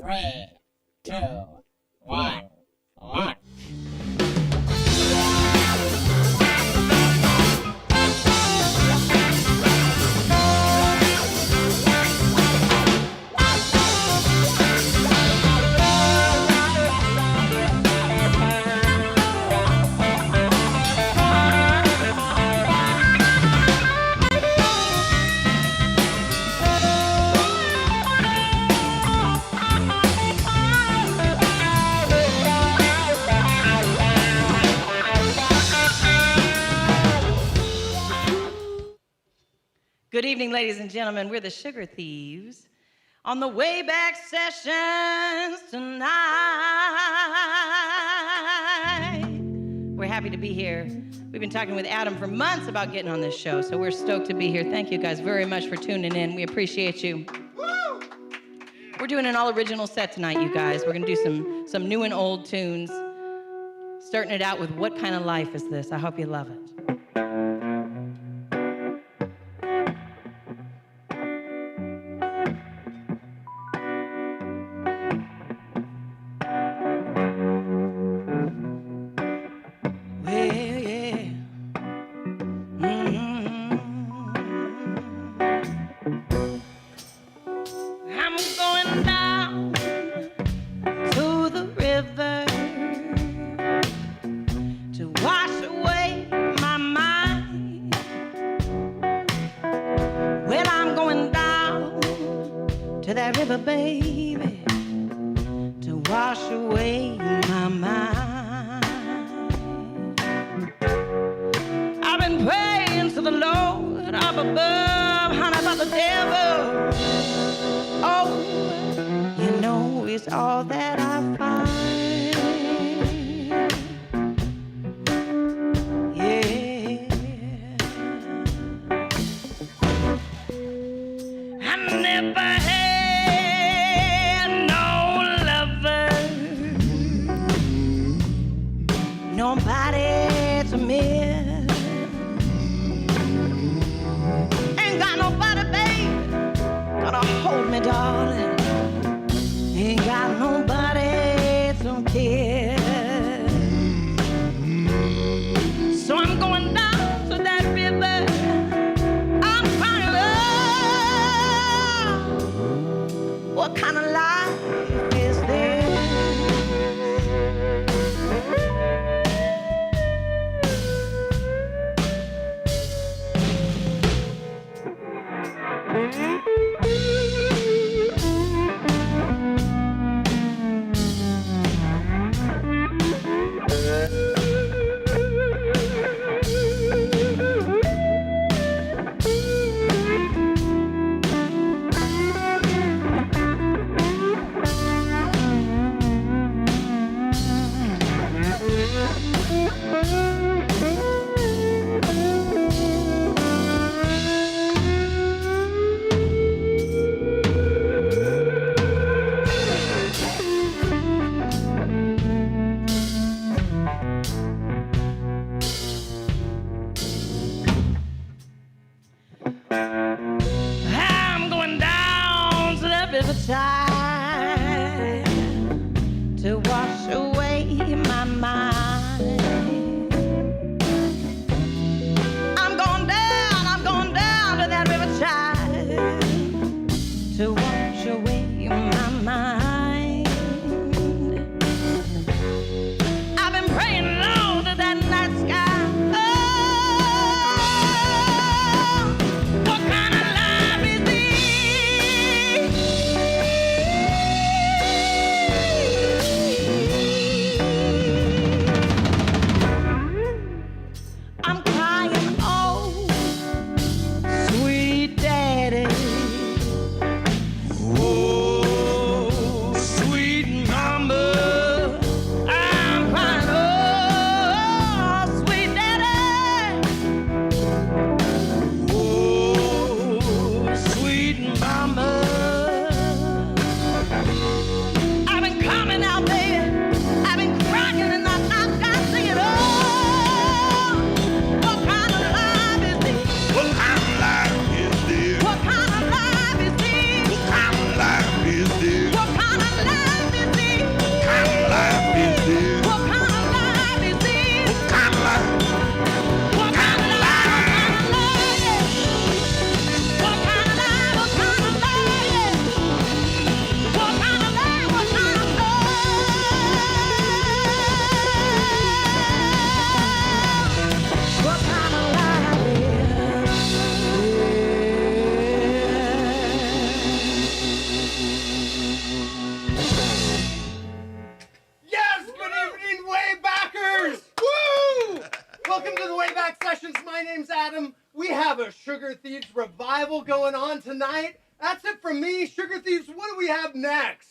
3, 2, 1, launch. Good evening, ladies and gentlemen. We're the Sugar Thieves on the Wayback Sessions tonight. We're happy to be here. We've been talking with Adam for months about getting on this show, so we're stoked to be here. Thank you guys very much for tuning in. We appreciate you. We're doing an all-original set tonight, you guys. We're going to do some new and old tunes, starting it out with What Kind of Life Is This? I hope you love it. revival going on tonight. That's it from me. Sugar Thieves, what do we have next?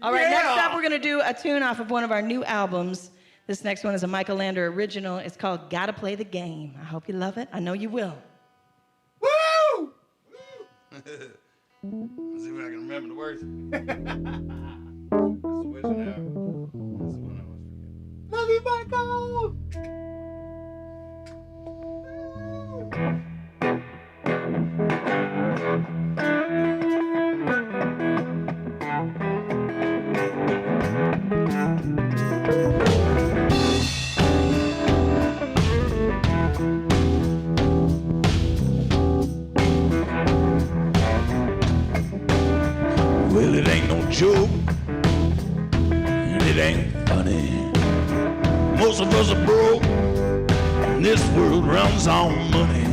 All right, next up, we're going to do a tune off of one of our new albums. This next one is a Michael Lander original. It's called Gotta Play the Game. I hope you love it. I know you will. Woo! Let's see if I can remember the words. Switching out. That's the one I always forget. Love you, Michael! Well, it ain't no joke, and it ain't funny. Most of us are broke, and this world runs on money.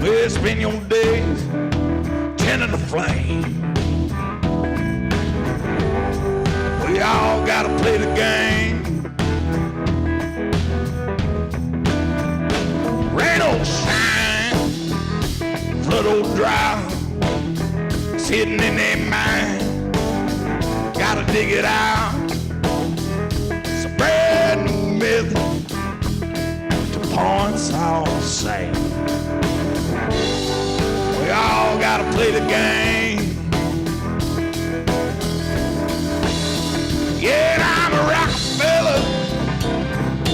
Well, spend your days tending the flame. We all gotta play the game. Rain or shine, flood or dry, it's hidden in their mind. Gotta dig it out. It's a brand new myth. The points all the same. We all gotta play the game. Yeah, and I'm a Rockefeller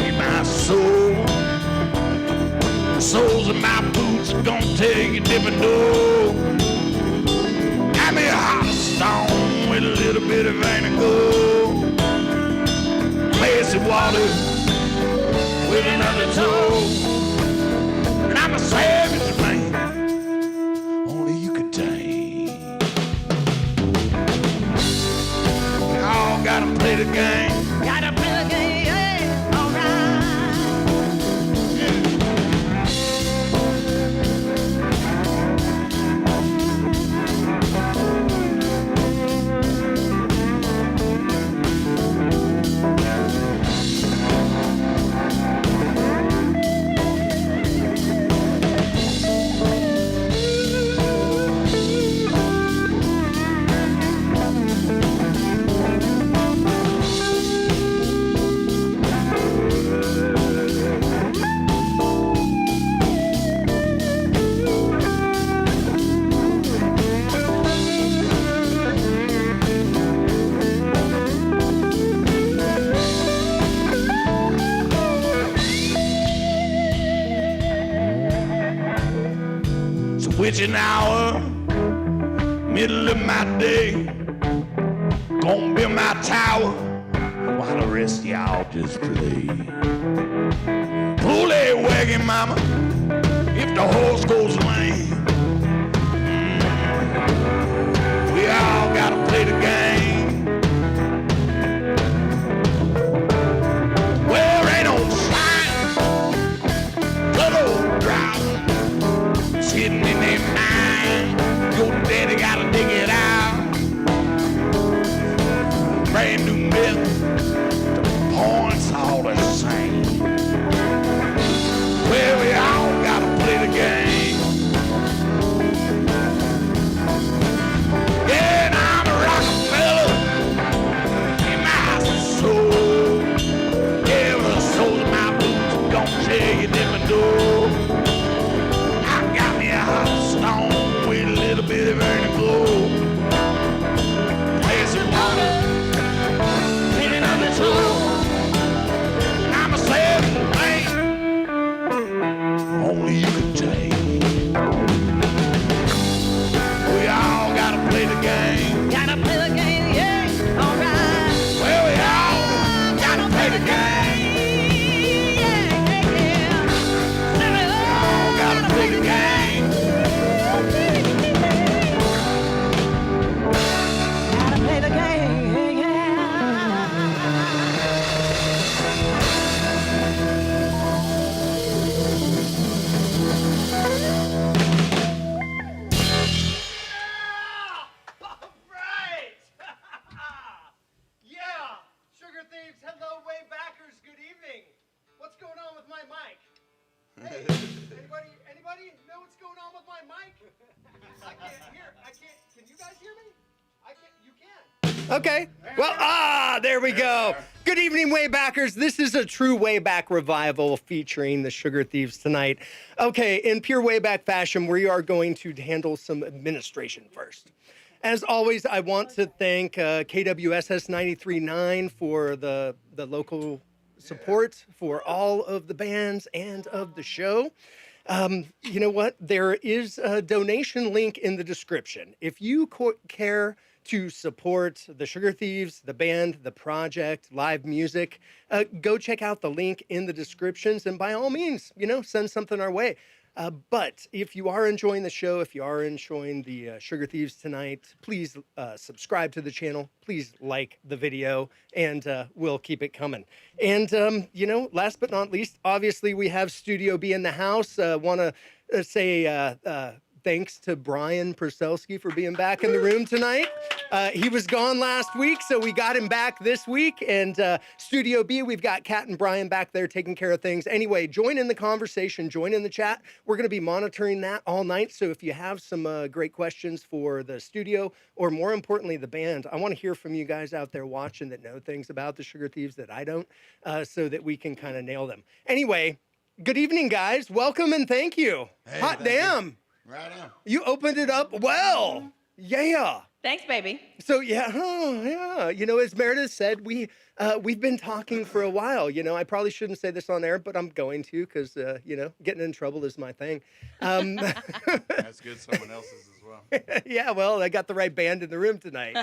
in my soul. The soles of my boots are gonna tell you different door. Got me a hot stone with a little bit of vinegar. Lazy water with another toe. And I'm a savage man, only you could tame. We all gotta play the game. Gotta play the game, yeah, all right. Witching hour, middle of my day. Gonna build my tower while the rest of y'all just play. Pull that wagon, mama, if the horse goes lame. We all gotta play the game. Well, ain't no sign, blood old drought. Hidden in their mind. Your daddy gotta dig it out. Brand new myth. The points all the same. Well, we all gotta play the game. Yeah, and I'm a Rockefeller in my soul. Yeah, with the soles of my boots gonna tell you different door. Stone with a little bit of burning glow. Lazy water in another tool. I'm a savage man, only you can take. We all gotta play the game. Gotta play the game, yeah, all right. Well, we all gotta play the game. Yeah, yeah, yeah. We all gotta play the game. Gotta play the game, yeah. All right! Yeah! Sugar Thieves, hello, way backers, good evening. What's going on with my mic? Hey, anybody know what's going on Okay. Well, there we go. Good evening, Waybackers. This is a true Wayback revival featuring the Sugar Thieves tonight. Okay, in pure Wayback fashion, we are going to handle some administration first. As always, I want to thank KWSS 93.9 for the local support for all of the bands and of the show. You know what? There is a donation link in the description. If you care to support the Sugar Thieves, the band, the project, live music, go check out the link in the descriptions and by all means, send something our way. But if you are enjoying the show, if you are enjoying the Sugar Thieves tonight, please subscribe to the channel. Please like the video, and we'll keep it coming. And, last but not least, obviously we have Studio B in the house. Want to say thanks to Brian Purcellski for being back in the room tonight. He was gone last week, so we got him back this week. And Studio B, we've got Kat and Brian back there taking care of things. Anyway, join in the conversation, join in the chat. We're going to be monitoring that all night. So if you have some great questions for the studio, or more importantly, the band, I want to hear from you guys out there watching that know things about the Sugar Thieves that I don't, so that we can kind of nail them. Anyway, good evening, guys. Welcome and thank you. Hey, Hot damn. You. Right on. You opened it up well. Yeah. Thanks, baby. So yeah, as Meredith said, we've been talking for a while. I probably shouldn't say this on air, but I'm going to because getting in trouble is my thing. That's good. Someone else's as well. Yeah, well, I got the right band in the room tonight.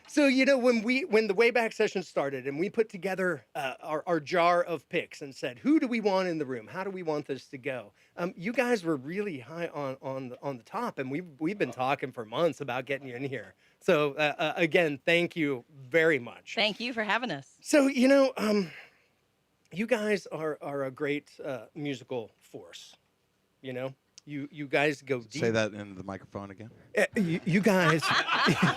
So when the Wayback session started and we put together our jar of picks and said, who do we want in the room? How do we want this to go? You guys were really high on the top, and we've been talking for months about getting you in here. So again, thank you very much. Thank you for having us. So you guys are a great musical force. You guys go deep. Say that into the microphone again. You guys,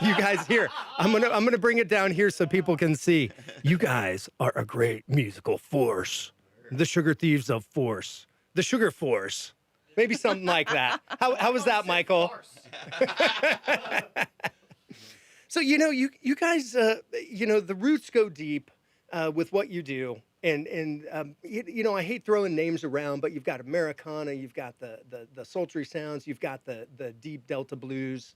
you guys here. I'm gonna bring it down here so people can see. You guys are a great musical force. The Sugar Thieves of Force. The Sugar Force. Maybe something like that. How was that, Michael? So you guys, the roots go deep with what you do. And I hate throwing names around, but you've got Americana, you've got the sultry sounds, you've got the deep Delta blues,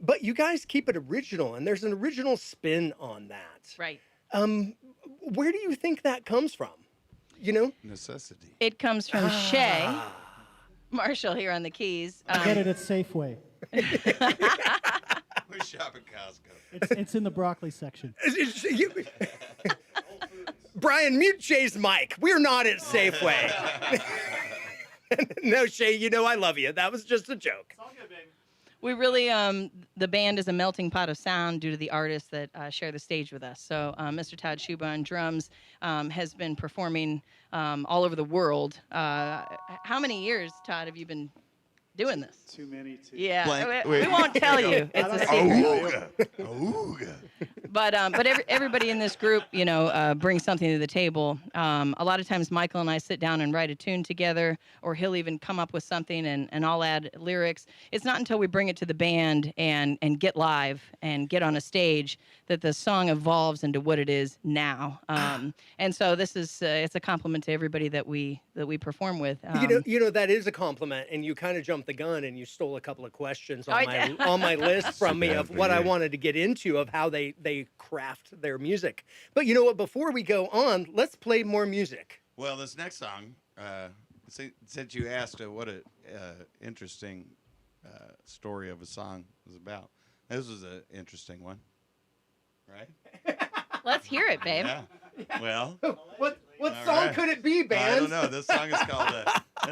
but you guys keep it original, and there's an original spin on that. Right. Where do you think that comes from? Necessity. It comes from Shay Marshall here on the keys. Get it at Safeway. We shop at Costco. It's in the broccoli section. Brian, mute Shay's mic. We're not at Safeway. No, Shay, I love you. That was just a joke. It's all good, baby. We really, the band is a melting pot of sound due to the artists that share the stage with us. So Mr. Todd Schuba on drums has been performing all over the world. How many years, Todd, have you been doing this? Too many. Yeah, we won't tell you. It's a secret. Ooga. But everybody in this group, brings something to the table. A lot of times Michael and I sit down and write a tune together, or he'll even come up with something and I'll add lyrics. It's not until we bring it to the band and get live and get on a stage that the song evolves into what it is now. And so this is it's a compliment to everybody that we perform with. That is a compliment, and you kind of jumped the gun and you stole a couple of questions on my list from me of what I wanted to get into of how they craft their music. But you know what? Before we go on, let's play more music. Well, this next song, since you asked what an interesting story of a song was about, this was an interesting one, right? Let's hear it, babe. Yeah. Well, What song could it be, band? I don't know. This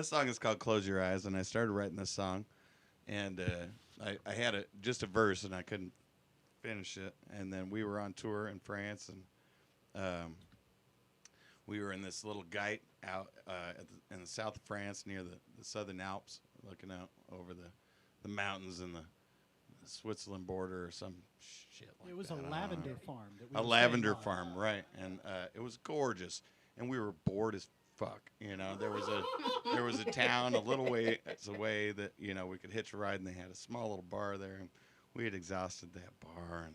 song is called "Close Your Eyes," and I started writing this song, and I had just a verse, and I couldn't finish it. And then we were on tour in France, and we were in this little gate out in the south of France, near the Southern Alps, looking out over the mountains and the Switzerland border or some shit like that. It was a lavender farm. A lavender farm, right? And it was gorgeous, and we were bored as fuck. There was a town a little way away that we could hitch a ride, and they had a small little bar there, and we had exhausted that bar.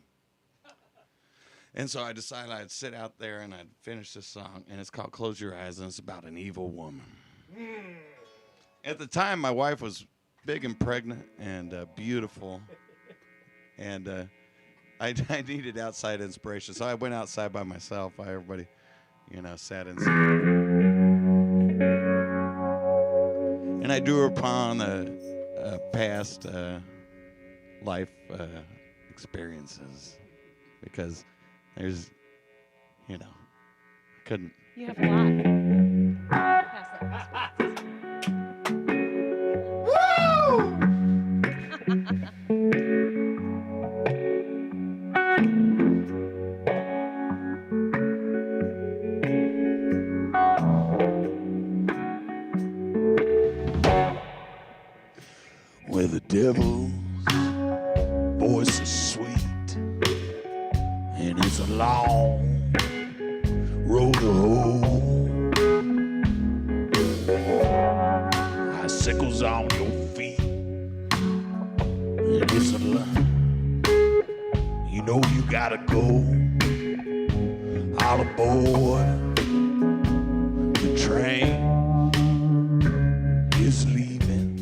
And so I decided I'd sit out there and I'd finish this song. And it's called Close Your Eyes, and it's about an evil woman. At the time, my wife was big and pregnant and beautiful. And I needed outside inspiration. So I went outside by myself while everybody, sat inside. And I drew upon a past life experiences because there's, couldn't. You have a lot. Pass that this Where the devil's voice is sweet, and it's a long road to hoe. Icicles on your feet, and it's a line. You know you gotta go. All aboard the train is leaving.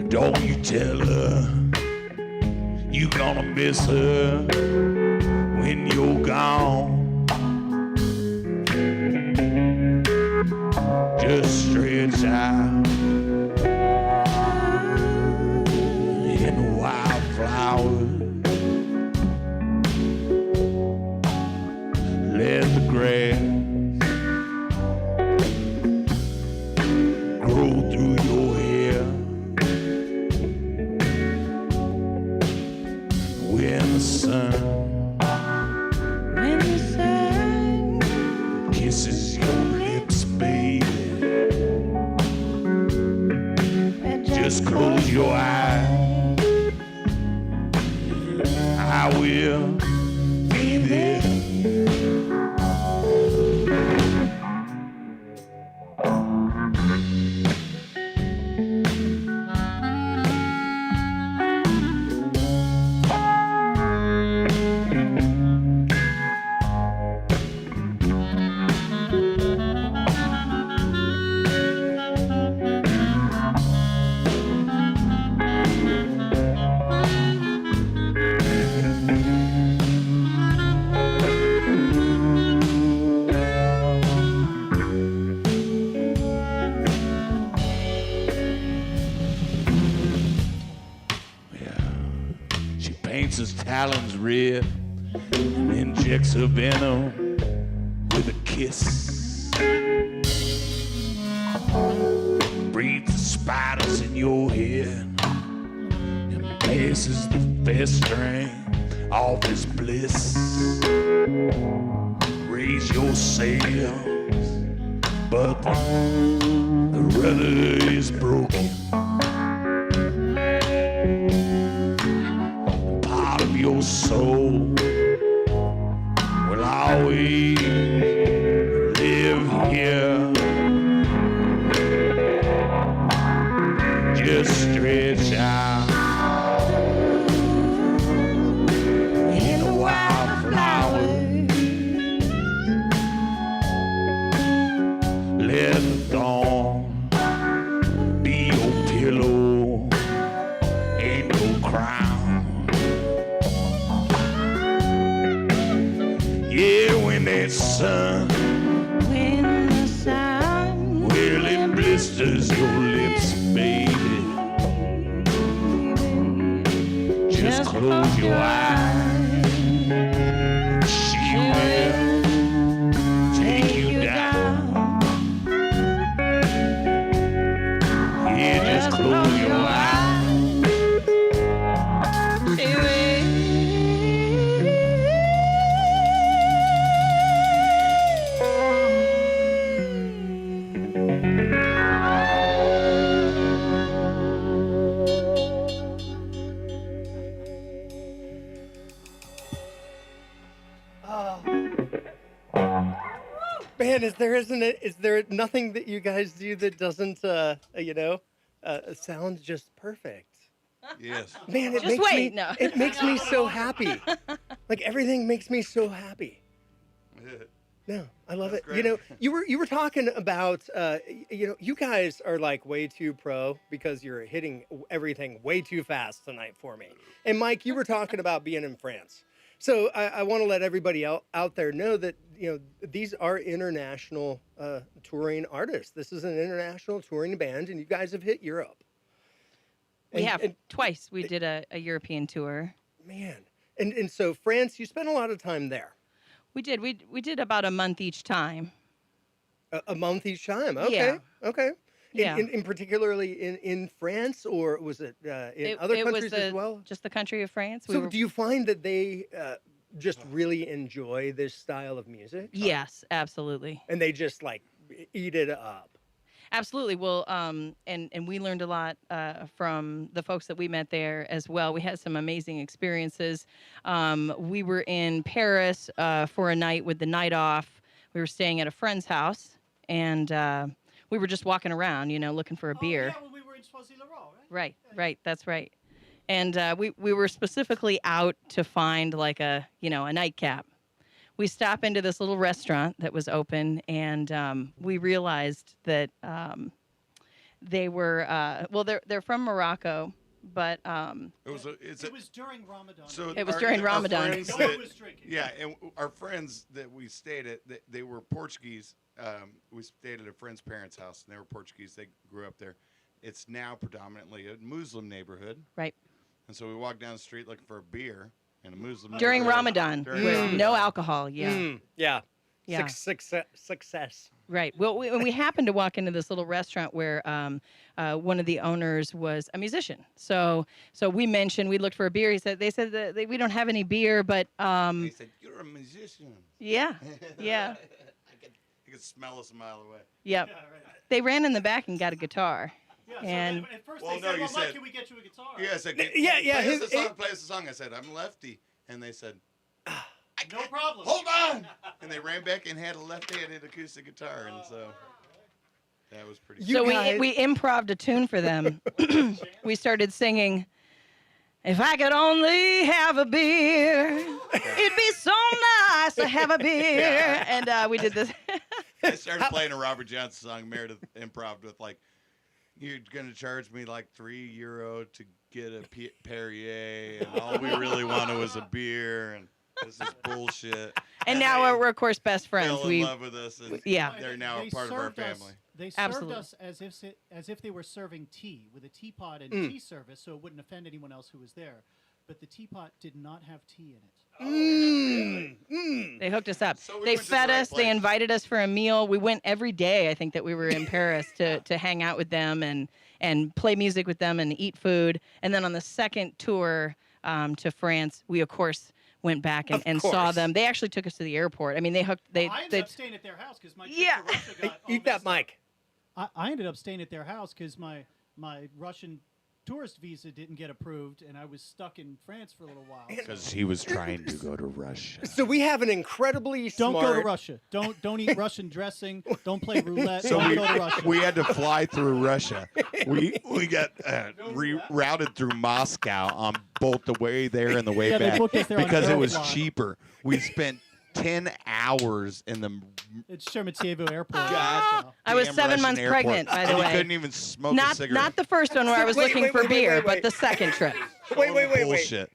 Don't you tell her you gonna miss her when you're gone. Just stretch out in the wildflowers. Let the grass grow through your hair. When the sun kisses your lips, baby, just close your eyes. I will be there. Paints his talons red and injects her venom with a kiss. Breathes the spiders in your head and passes the festering off his bliss. Raise your sails, but the rudder is broken. Your soul will always live here. Just stretch out in the wildflowers. Let the dawn be your pillow and your crown. Yeah, when the sun well, it blisters your lips, baby. Just close your eyes. She will take you down. Yeah, just close your eyes. She will. Man, is there nothing that you guys do that doesn't, sounds just perfect. Yes. Man, it Just makes wait, me no. it makes me so happy. Like everything makes me so happy. No, I love That's it. You great. know, you were talking about you guys are like way too pro because you're hitting everything way too fast tonight for me. And Mike, you were talking about being in France. So I want to let everybody out there know that these are international touring artists. This is an international touring band, and you guys have hit Europe. We have and twice. We did a European tour. man, and so France, you spent a lot of time there. We did. We did about a month each time. A month each time. Okay. Yeah. Okay. Yeah. In particularly in France, or was it in other countries as well? Just the country of France. So do you find that they just really enjoy this style of music? Yes, absolutely. And they just like eat it up. Absolutely. Well, and we learned a lot from the folks that we met there as well. We had some amazing experiences. We were in Paris for a night with the night off. We were staying at a friend's house, and we were just walking around, looking for a beer. Yeah, when we were in Choisy-le-Roi, right? Right, right. That's right. And we were specifically out to find like a nightcap. We stop into this little restaurant that was open, and we realized that they were they're from Morocco, but It was during Ramadan. so It was our- during our Ramadan. friends no that- one was drinking. Yeah, and our friends that we stayed at, they were Portuguese. We stayed at a friend's parents' house, and they were Portuguese. They grew up there. It's now predominantly a Muslim neighborhood, right and so we walked down the street looking for a beer in a Muslim during neighborhood. Ramadan During with Ramadan. no alcohol. Yeah. Yeah. Yeah. Success. Right. Well, we happened to walk into this little restaurant where one of the owners was a musician. So we looked for a beer. They said that we don't have any beer, but They said, "You're a musician." yeah, I could smell us a mile away. yep. Yeah, right. They ran in the back and got a guitar. Yeah, And- so at first Well, they no, said, you well, Mike, said- can we get you a guitar? Yeah, I said, Yeah, Play us his- a song. Play us a song. I said, "I'm lefty," and they said, No problem. "Hold on!" And they ran back and had a left-handed acoustic guitar, and so that was pretty. You So guys- we improv'd a tune for them. We started singing, "If I could only have a beer, it'd be so nice to have a beer." And we did this. I started playing a Robert Johnson song. Meredith improv with like, "You're gonna charge me like €3 to get a Perrier, and all we really wanted was a beer, and this is bullshit." And now we're of course best friends. Fell in We love with us, and yeah. they're now They a part of our served us- family. They served Absolutely. us as if they were serving tea with a teapot and tea service, so it wouldn't offend anyone else who was there. But the teapot did not have tea in it. They hooked us up. So we They went to the fed right us. They place. invited us for a meal. We went every day. I think that we were in Paris to hang out with them and play music with them and eat food. And then on the second tour to France, we of course went back and saw course. them. They actually took us to the airport. I mean, they hooked. I ended up staying at their house because my trip Yeah. to Russia got all Eat that messed up. mic. I ended up staying at their house because my Russian tourist visa didn't get approved, and I was stuck in France for a little while. Because he was trying to go to Russia. So we have an incredibly Don't smart. go to Russia. Don't eat Russian dressing. Don't play roulette. So don't go to Russia. we had to fly through Russia. We got rerouted through Moscow on both the way there and the way Yeah, they back booked us there on because it was Aeroflot. cheaper. We spent 10 hours in the It's Sheremetyevo Airport. God. I was damn 7 Russian months airport. pregnant, by the And way. You couldn't even smoke a Not cigarette. the first one where I was Wait, looking wait, for wait, beer, wait, but wait. the second trip. Wait. Bullshit.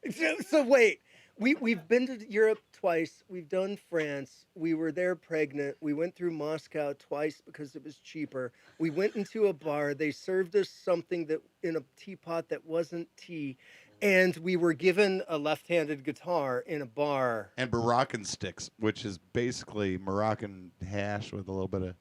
So wait, we've been to Europe twice. We've done France. We were there pregnant. We went through Moscow twice because it was cheaper. We went into a bar. They served us something that in a teapot that wasn't tea, and we were given a left-handed guitar in a bar. And Moroccan sticks, which is basically Moroccan hash with a little bit of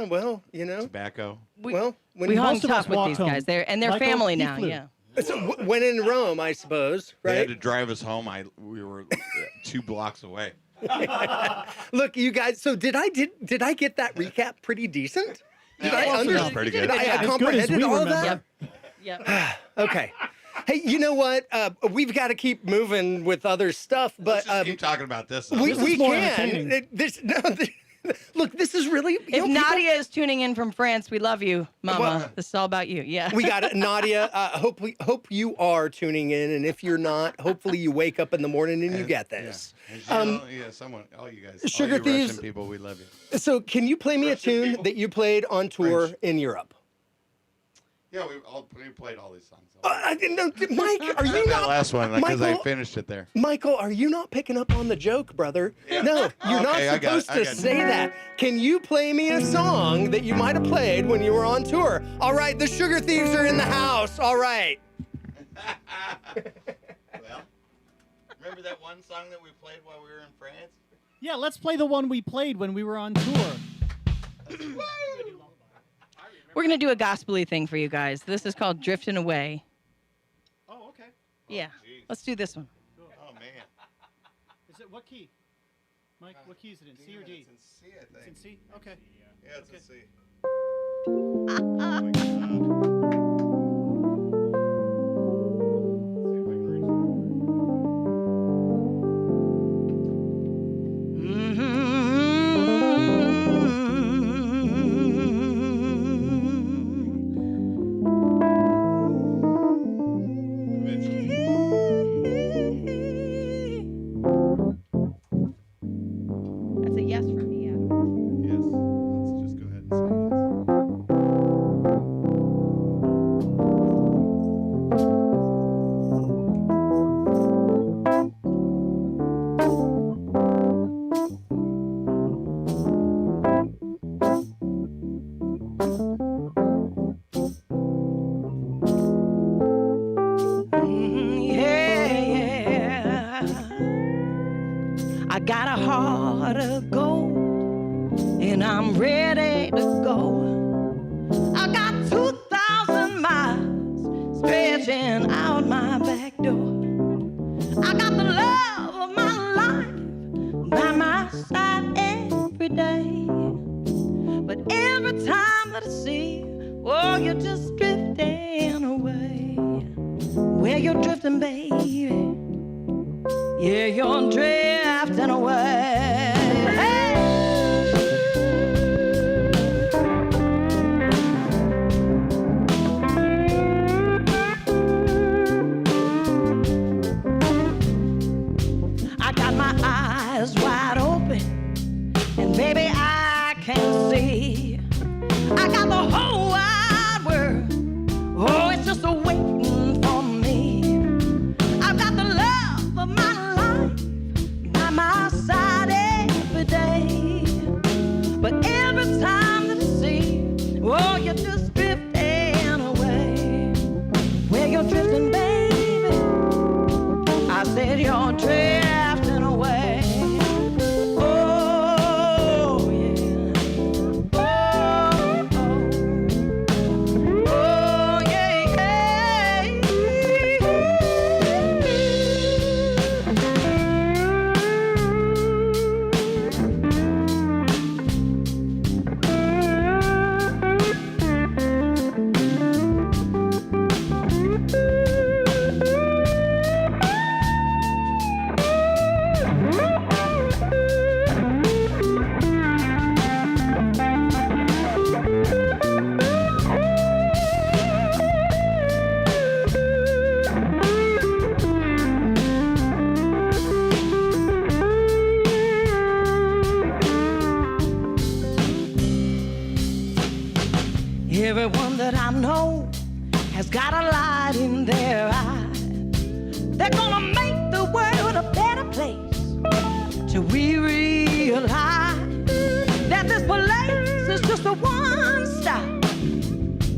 Well, tobacco. We when hung Most of us tough with walked these home. guys. They're Michael, family he now. flew. Yeah. so when in Rome, I suppose, They right? had to drive us home. We were 2 blocks away. Look, you guys. So did I get that recap pretty decent? Did Yeah, I it was understand? pretty You did good. a good I job. As good as comprehended we all of remember. that. Yep. Okay. Hey, you know what? We've got to keep moving with other stuff, but Let's just keep talking about this. though. we This is more can. entertaining. Look, this is really. If Nadia is tuning in from France, we love you, Mama. Well, this is all about you. Yeah. We got it, Nadia. Hope you are tuning in, and if you're not, hopefully you wake up in the morning and you get this. Yeah, someone, all you guys, Sugar all you Thieves. Russian people, we love you. So, can you play me a tune people? that you played on tour French. in Europe? Yeah, we played all these songs. I didn't know, Mike. Are you that not? last one because I Michael- finished it there. Michael, are you not picking up on the joke, brother? No, you're not Okay, I got it, supposed I to got it. say that. Can you play me a song that you might have played when you were on tour? All right, the Sugar Thieves are in the house. All right. Well, remember that one song that we played while we were in France? Yeah, let's play the one we played when we were on tour. We're going to do a gospel-y thing for you guys. This is called Drifting Away. Oh, okay. Yeah. geez. Let's do this one. Oh, man. Is it what key? Mike, what key is it in? C or D? It's in C, I It's in think. C? Okay. Yeah, it's in Okay. C. That's a yes for me, Adam. Yes. Let's just go ahead and say yes. Yeah. I got a heart of gold, and I'm ready to go. I got 2,000 miles stretching out my back door. I got the love of my life by my side every day. But every time that I see you, oh, you're just drifting away. Where you're drifting, baby. Yeah, you're drifting away. Hey! I got my eyes wide open, and baby, I can see. I got the whole wide world. Oh, it's just a waiting for me. I've got the love of my life by my side every day. But every time that I see you, oh, you're just drifting away. Where you're drifting, baby, I said you're drifting away. Oh, yeah. Oh, oh. Oh, yeah, Everyone that I know has got a light in their eye. They're gonna make the world a better place till we realize that this place is just a one stop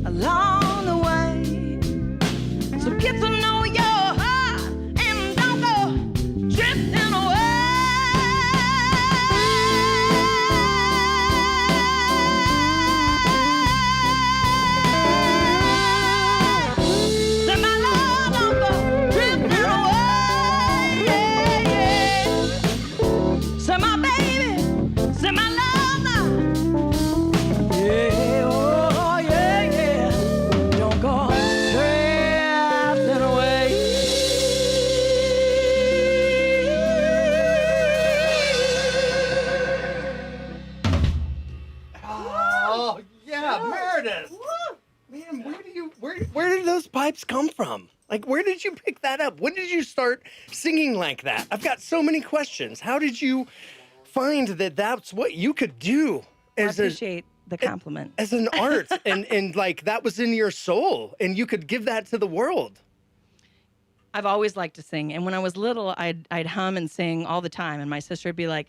along the way. So get to know your heart and don't go drifting away. Say my love, don't go drifting away. Yeah, yeah. Say my baby, say my love now. Yeah, oh yeah, yeah. Don't go drifting away. vibes come from? Like, where did you pick that up? When did you start singing like that? I've got so many questions. How did you find that that's what you could do I as appreciate the compliment. as an art and like that was in your soul and you could give that to the world? I've always liked to sing, and when I was little, I'd hum and sing all the time, and my sister would be like,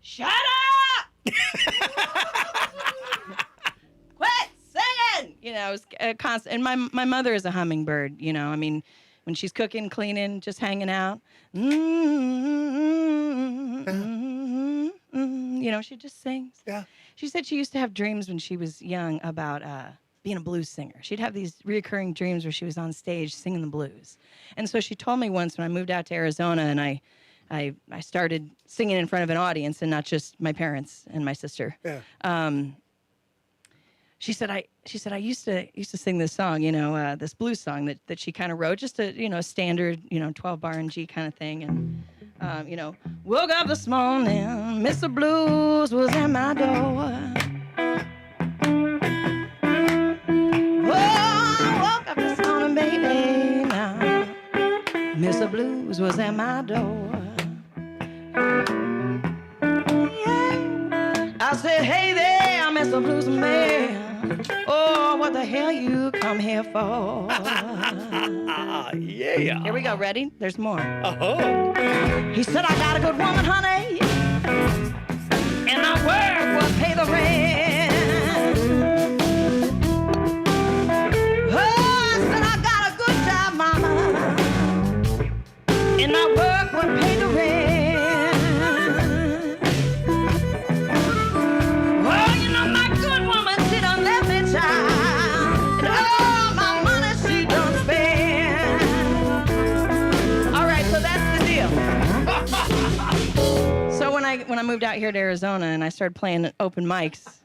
"Shut up! Quit singing!" You know, it was constant. And my mother is a hummingbird. You know, I mean, when she's cooking, cleaning, just hanging out, you know, she just sings. Yeah. She said she used to have dreams when she was young about being a blues singer. She'd have these reoccurring dreams where she was on stage singing the blues. And so she told me once when I moved out to Arizona and I started singing in front of an audience and not just my parents and my sister. Yeah. She said I used to sing this song, you know, this blues song that she kind of wrote, just a standard, 12 bar and G kind of thing. And woke up this morning, Mr. Blues was at my door. Oh, woke up this morning, baby, now Mr. Blues was at my door. Yeah. I said, hey there, Mr. Blues man. Oh, what the hell you come here for? Yeah. Here we go, ready? There's more. Oh. He said, I got a good woman, honey, and my work will pay the rent. Oh, I said, I got a good job, mama, and my work will pay the rent. Oh, you know, my good woman, she done left me, child, and all my money she done spent. All right, so that's the deal. So when I moved out here to Arizona and I started playing open mics,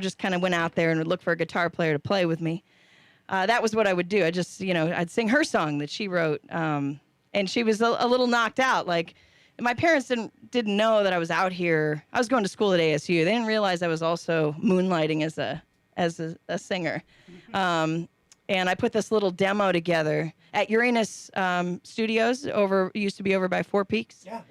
just kind of went out there and would look for a guitar player to play with me. That was what I would do. I just, I'd sing her song that she wrote, and she was a little knocked out. Like, my parents didn't know that I was out here. I was going to school at ASU. They didn't realize I was also moonlighting as a singer. And I put this little demo together at Uranus Studios used to be over by Four Peaks. Yeah.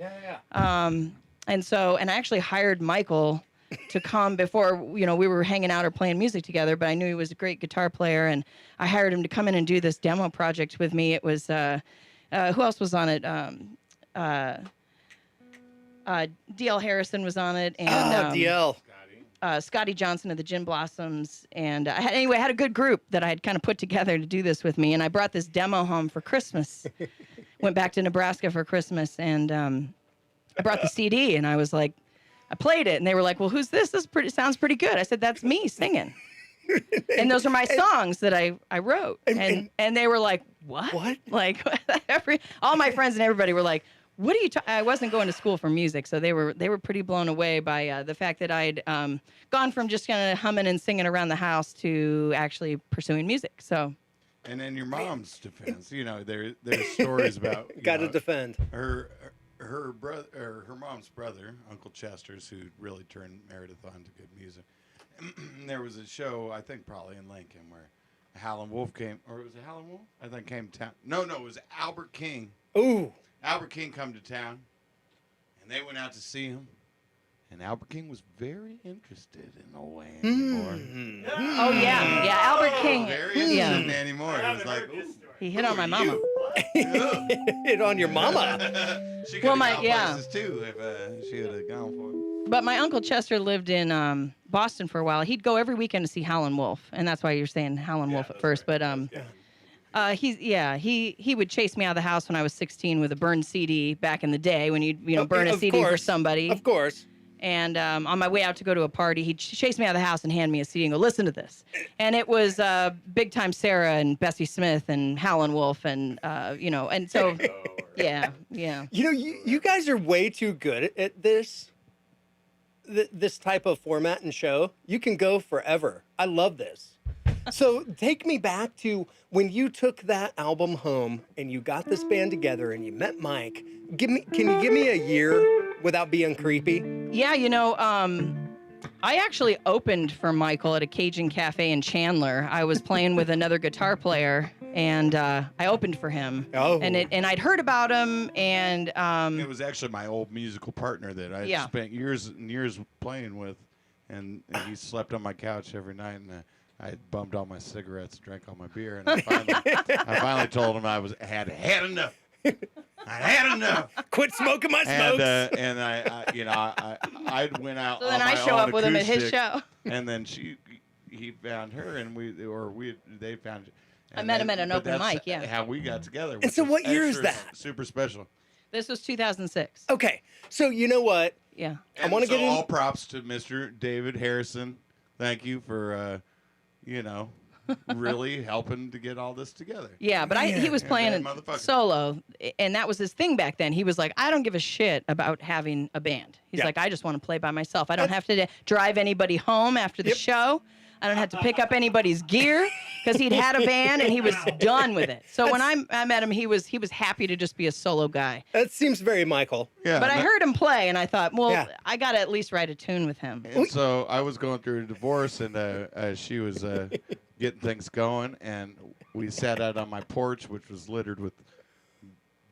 And I actually hired Michael to come before, we were hanging out or playing music together, but I knew he was a great guitar player, and I hired him to come in and do this demo project with me. It was, who else was on it? D.L. Harrison was on it. And, DL. Scotty Johnson of the Gin Blossoms. And I had a good group that I had kind of put together to do this with me. And I brought this demo home for Christmas. Went back to Nebraska for Christmas. And I brought the CD. And I was like, I played it. And they were like, well, who's this? This sounds pretty good. I said, that's me singing. And those are my songs that I wrote. And they were like, what? What? Like, all my friends and everybody were like, what are you I wasn't going to school for music, so they were pretty blown away by the fact that I'd gone from just kind of humming and singing around the house to actually pursuing music. So, and in your mom's defense, there's stories about got to defend her brother, or her mom's brother, Uncle Chester's, who really turned Meredith on to good music. There was a show, I think probably in Lincoln, where Howlin' Wolf came, or was it Howlin' Wolf? I think came to town. No, it was Albert King. Ooh. Albert King come to town, and they went out to see him, and Albert King was very interested in old Annie Moore. Oh, yeah, Albert King. Very interested in Annie Moore. He was like, he hit on my mama. Hit on your mama. She could have gone places, too, if she had gone for it. But my Uncle Chester lived in Boston for a while. He'd go every weekend to see Howlin' Wolf, and that's why you're saying Howlin' Wolf at first. Right. But he would chase me out of the house when I was 16 with a burned CD back in the day when you'd burn a CD for somebody. Of course. And on my way out to go to a party, he'd chase me out of the house and hand me a CD and go, listen to this. And it was Big Time Sarah and Bessie Smith and Howlin' Wolf and and so yeah. You guys are way too good at this type of format and show. You can go forever. I love this. So take me back to when you took that album home and you got this band together and you met Mike. Can you give me a year without being creepy? Yeah, I actually opened for Michael at a Cajun Cafe in Chandler. I was playing with another guitar player, and I opened for him. Oh. And I'd heard about him, and It was actually my old musical partner that I spent years and years playing with, and he slept on my couch every night, and I bummed all my cigarettes, drank all my beer, and I finally told him I had enough. I had enough. Quit smoking my smokes. And I went out. so then on I my show own up with him at his acoustic, show. And then he found her, and they found. I met him at an open that's mic, yeah. How we got together. And so which what year is extra that? Super special. This was 2006. Okay, so you know what? Yeah. I want to get in. All props to Mr. David Harrison. Thank you for, really helping to get all this together. Yeah, but he was playing that it motherfucker. solo, and that was his thing back then. He was like, I don't give a shit about having a band. He's Yeah. like, I just want to play by myself. I don't have to drive anybody home after the show. I don't have to pick up anybody's gear because he'd had a band and he was done with it. So when I met him, he was happy to just be a solo guy. That seems very Michael. Yeah. But I heard him play, and I thought, well, Yeah. I got to at least write a tune with him. And so I was going through a divorce, and she was getting things going, and we sat out on my porch, which was littered with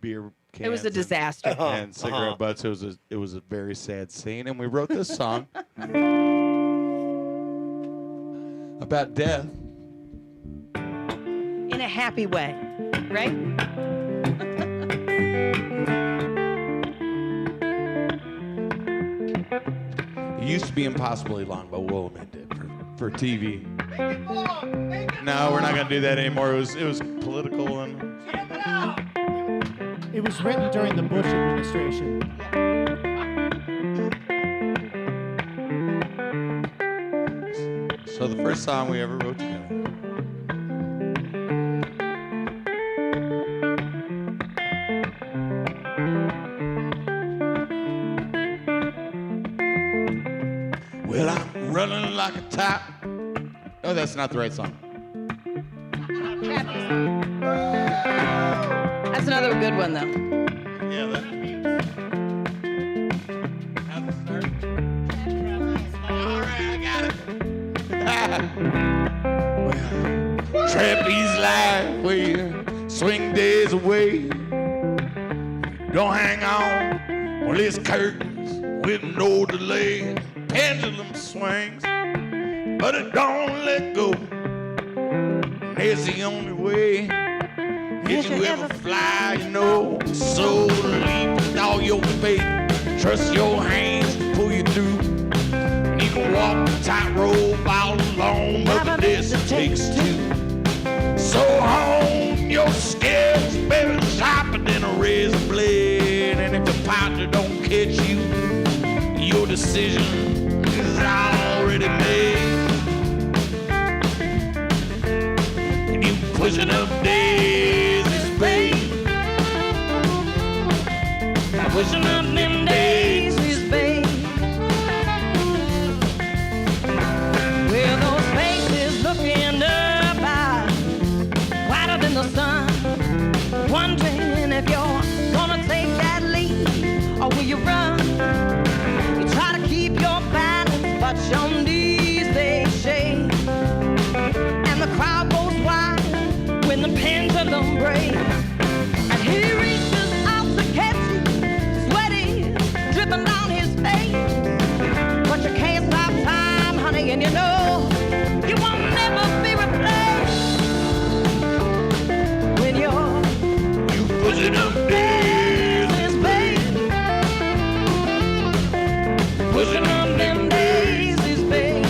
beer cans. It was a disaster. And cigarette butts. It was a very sad scene, and we wrote this song about death. In a happy way, right? It used to be impossibly long, but we'll amend it for TV. No, we're not gonna do that anymore. It was political and. It was written during the Bush administration. So the first song we ever wrote together. Well, I'm running like a top. Oh, that's not the right song. That's another good one, though. Yeah, that. How's it start? All right, I got it. Well, trapeze life where you swing days away. Don't hang on. Well, it's curtains with no delay. Pendulum swings, but it don't let go. It's the only way. If you ever fly, you know, so leap with all your faith. Trust your hands to pull you through. And you can walk the tightrope all alone, but this takes two. So hone your skills, baby, sharper than a razor blade. And if the partner don't catch you, your decision is already made. And you pushing up daisies, babe. Pushing up them daisies, babe. Well, those faces looking up high, whiter than the sun, wondering if you're gonna take that lead or will you run? You try to keep your balance, but your knees they shake, and the crowd goes wild when the pendulum breaks. And he reaches out to catch you, sweaty, dripping down his face, but you can't stop time, honey, and you know you will never be replaced when you're You pushing up daisies, babe. pushing up them Daisies, babe.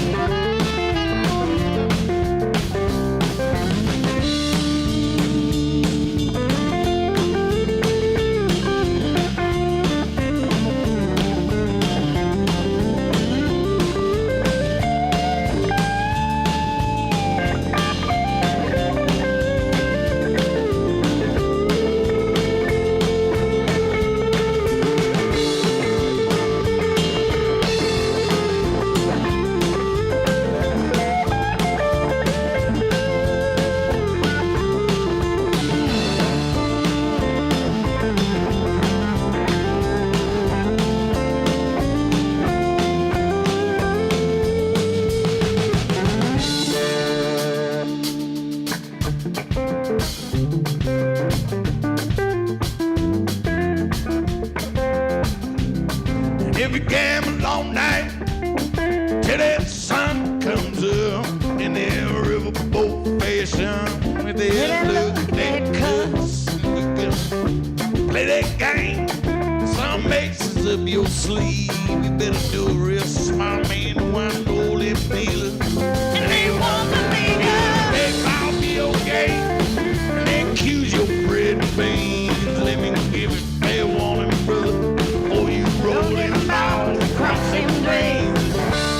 sleeve. You better do it real smart, man. You want to go left dealer. And they won't believe you. They call me okay. And they accuse your bread and beans. Let me give it fair warning, brother. Before you roll in miles across them drains.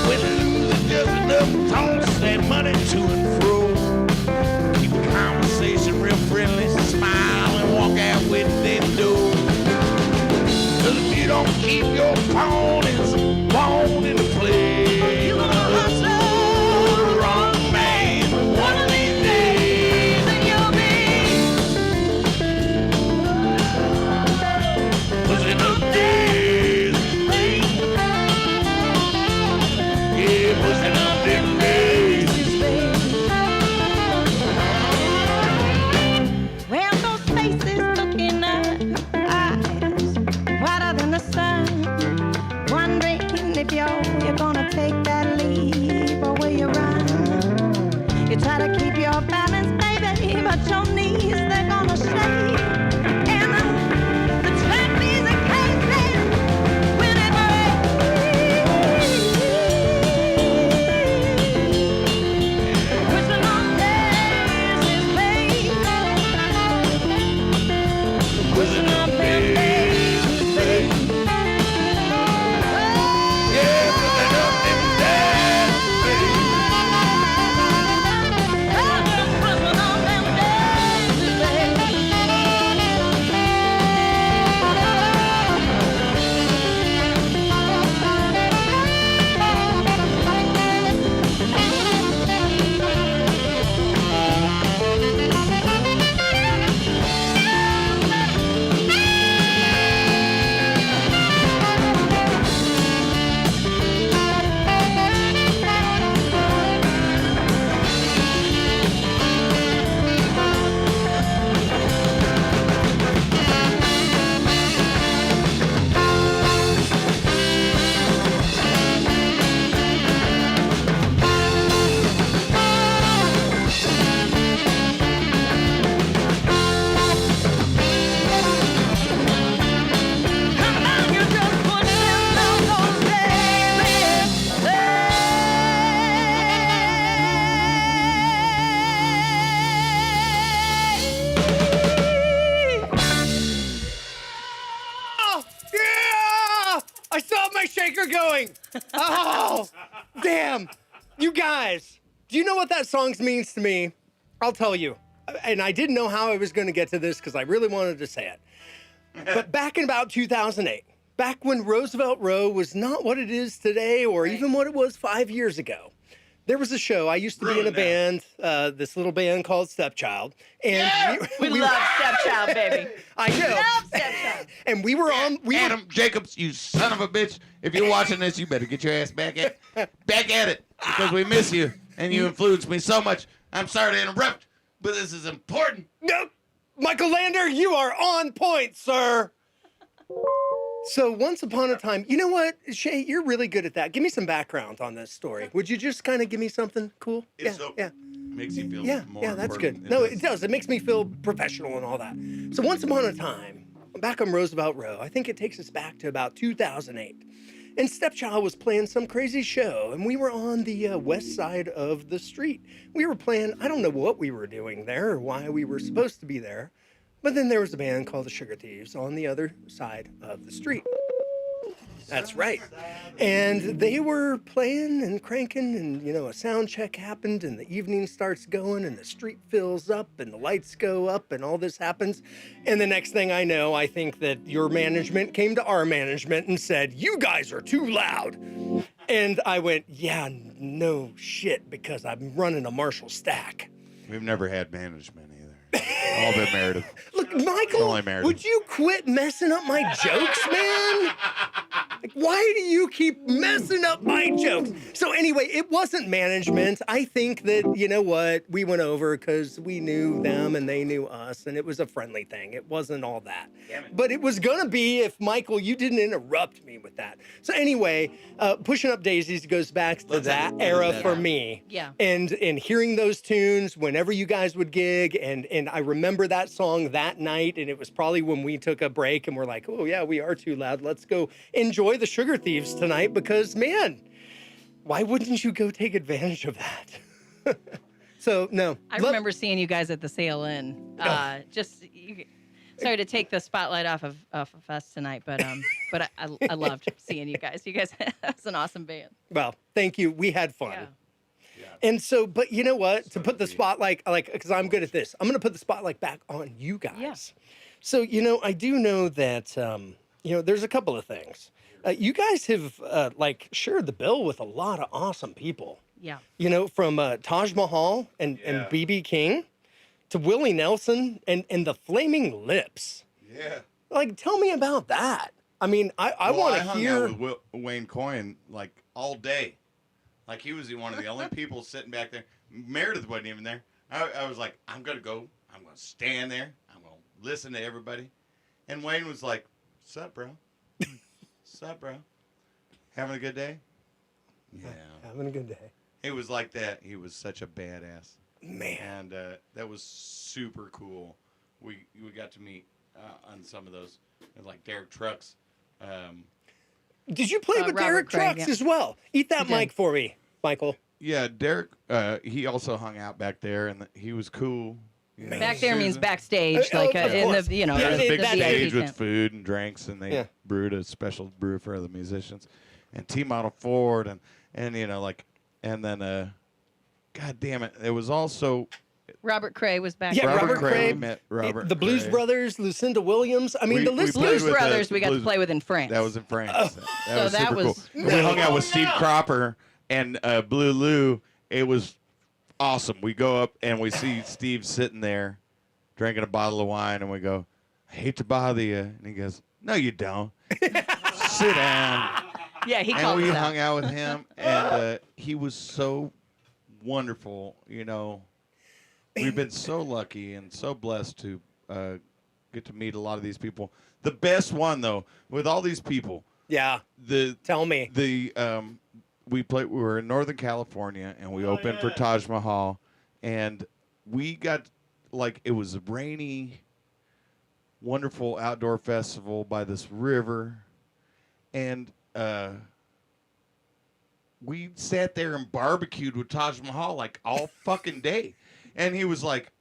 When you lose just enough, toss that money to and fro. Keep the conversation real friendly. Smile and walk out with that door. Cause if you don't keep your ponies wanting to play, you're gonna hustle the wrong man. One of these days, and you'll be pushing up days. Yeah, pushing up them days. Well, those faces looking at eyes whiter than the sun, wondering if you're gonna take that leap or will you run? You try to keep your balance, baby, but your knees, they're gonna shake. And the trapeze and cases when it breaks. Pushing on daisies, babe. Pushing on them daisies, babe. Yeah, pushing up them days, baby. Pushing on them daisies, babe. Come on, you just put them on those Oh, yeah! I still have my shaker going. Oh, damn. You guys, do you know what that song means to me? I'll tell you. And I didn't know how I was going to get to this because I really wanted to say it. But back in about 2008, back when Roosevelt Row was not what it is today or even what it was 5 years ago, there was a show. I used to be in a band, this little band called Stepchild. And We love Stepchild, baby. I know. Love Stepchild. And we were on. Adam Jacobs, you son of a bitch. If you're watching this, you better get your ass back at it. Because we miss you. And you influenced me so much. I'm sorry to interrupt, but this is important. No, Michael Lander, you are on point, sir. So once upon a time, you know what, Shay, you're really good at that. Give me some background on this story. Would you just kind of give me something cool? It's so makes you feel more yeah, that's important. good. No, it does. It makes me feel professional and all that. So once upon a time, back on Roosevelt Row, I think it takes us back to about 2008. And Stepchild was playing some crazy show, and we were on the west side of the street. We were playing, I don't know what we were doing there or why we were supposed to be there, but then there was a band called the Sugar Thieves on the other side of the street. That's right. And they were playing and cranking, and, you know, a sound check happened, and the evening starts going, and the street fills up, and the lights go up, and all this happens. And the next thing I know, I think that your management came to our management and said, "You guys are too loud." And I went, "Yeah, no shit, because I'm running a Marshall stack." We've never had management either. All been married. Look, Michael, Only married. would you quit messing up my jokes, man? Like, why do you keep messing up my jokes? So anyway, it wasn't management. I think that, you know what, we went over because we knew them and they knew us, and it was a friendly thing. It wasn't all that. But it was going to be if, Michael, you didn't interrupt me with that. So anyway, Pushing Up Daisies goes back to that era for me. Yeah. And hearing those tunes whenever you guys would gig, and I remember that song that night, and it was probably when we took a break and we're like, oh yeah, we are too loud. Let's go enjoy the the Sugar Thieves tonight because, man, why wouldn't you go take advantage of that? So, no. I remember seeing you guys at the Sail Inn. Sorry to take the spotlight off of us tonight, but I loved seeing you guys. You guys, that's an awesome band. Well, thank you. We had fun. Yeah. And so, but you know what? To put the spotlight, because I'm good at this, I'm going to put the spotlight back on you guys. Yeah. So, I do know that, there's a couple of things. You guys have, shared the bill with a lot of awesome people. Yeah. From Taj Mahal and B.B. King to Willie Nelson and the Flaming Lips. Yeah. Like, tell me about that. I mean, I want to hear. I hung out with Wayne Coyne, all day. Like, he was one of the only people sitting back there. Meredith wasn't even there. I was like, I'm going to go. I'm going to stand there. I'm going to listen to everybody. And Wayne was like, "Sup, bro? Sup, bro? Having a good day?" Yeah. Having a good day. It was like that. He was such a badass. Man. And that was super cool. We got to meet on some of those, like Derek Trucks. Did you play with Robert Derek Craig, Trucks as well? Eat that mic for me, Michael. Yeah, Derek, he also hung out back there, and he was cool. Back there means backstage, Oh, like of in course. the, Yeah, There was a big that- stage VIP with tent. food and drinks, and they brewed a special brew for the musicians. And T-Model Ford, and then, God damn it, it was also... Robert Cray was back Yeah, there. Robert Cray, met Robert the Blues Cray. Brothers, Lucinda Williams. I mean, the list played Blues with the Brothers we got to Blues- play with in France. That was in France. Oh. That was So that super was- cool. We hung out with Steve Cropper and Blue Lou. It was awesome. We go up and we see Steve sitting there drinking a bottle of wine, and we go, "I hate to bother you." And he goes, "No, you don't. Sit down." Yeah, he And called we us hung out. out with him, and he was so wonderful. We've been so lucky and so blessed to get to meet a lot of these people. The best one, though, with all these people, Yeah. Tell me. we were in Northern California, and we opened for Taj Mahal, and we got, it was a rainy, wonderful outdoor festival by this river, and we sat there and barbecued with Taj Mahal all fucking day. And he was like,